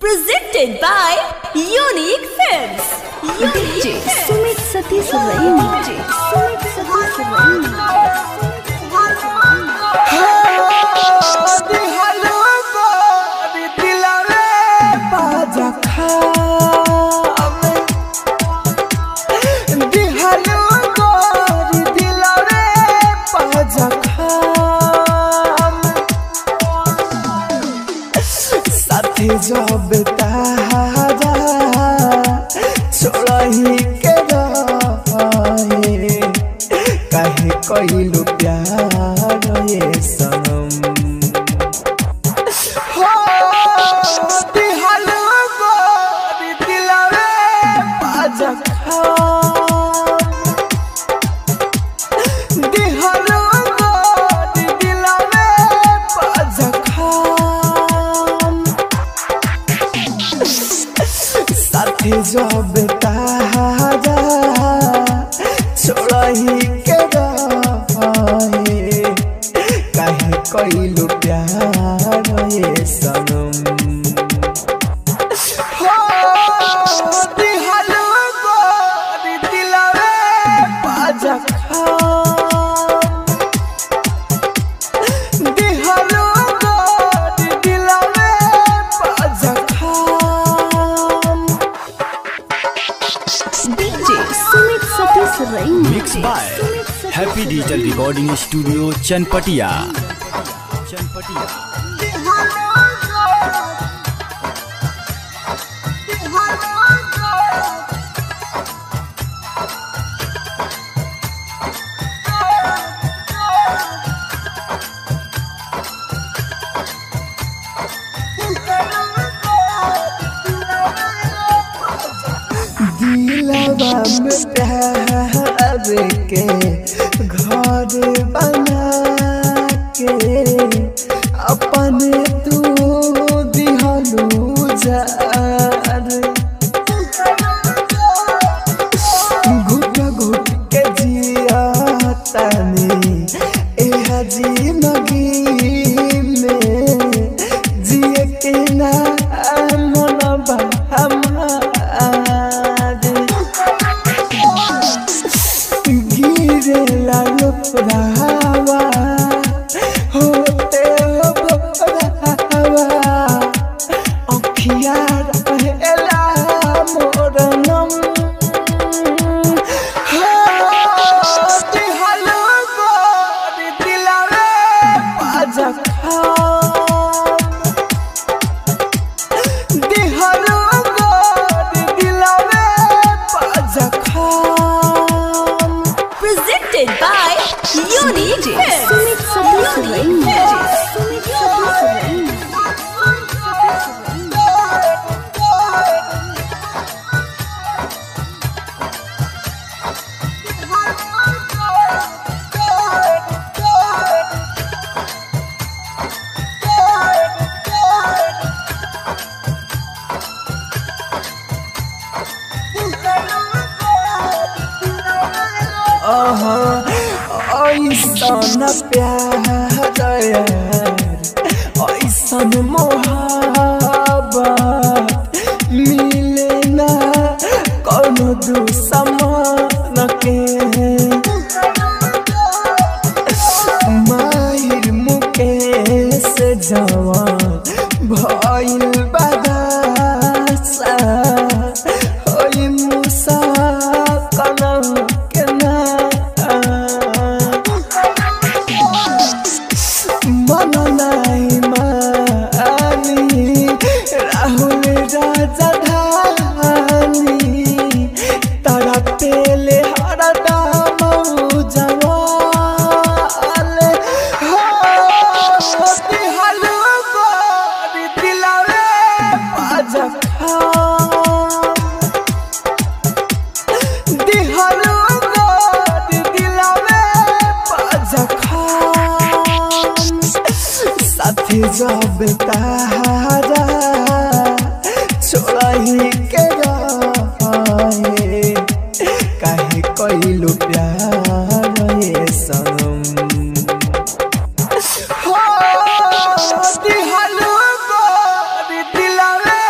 Presented by Unique Films. DJ Sumit Satish Rain. DJ Sumit Satish Rain. जब तारा छोड़ा ही के रहे काहे कइलू प्यार ये सनम हो दिहलो गोरी दिलवे पाजखा दिहलो गोरी दिलवे पाजखा जब तारा छोड़ा ही के रहे काहे कइलू प्यार ये सनम हो दिहलो गोरी दिलवे पाजखा दिहलो गोरी दिलवे पाजखा DJ Sumit Satish Rain. Mixed by Happy Digital Recording Studio Chanpatia. दिलवा में प्यार के घर बना के अपने तू दिहलू जार घुट घुट के जिया तनी एह जिंदगी में जिए के ना मनवा रावा होते हो बरावा अखिया रहेला मोर नम दिहलो गोरी दिलवे पाजखा दिहलो गोरी दिलवे पाजखा Presented by Unique Films. Sumit Satish Rain. Sumit Satish Rain. ऐसन प्यार ऐसन मोहब्बत मिले ना कौनो दुश्मन के माहिर मुकेश जवान भइल बदासा होई मुसा कलम के ना मन नहीं मानी राहुल राजा धानी तारा पेले हर दाम जवाल हो दिहलो गोरी दिलवे पाजखा दिहलो गोरी दिलवे पाजखा साथी जब तारा छोड़ा ही के रहे काहे कइलू प्यार ये सनम हो दिहलो गोरी दिलवे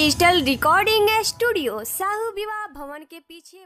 डिजिटल रिकॉर्डिंग स्टूडियो, साहू विवाह भवन के पीछे।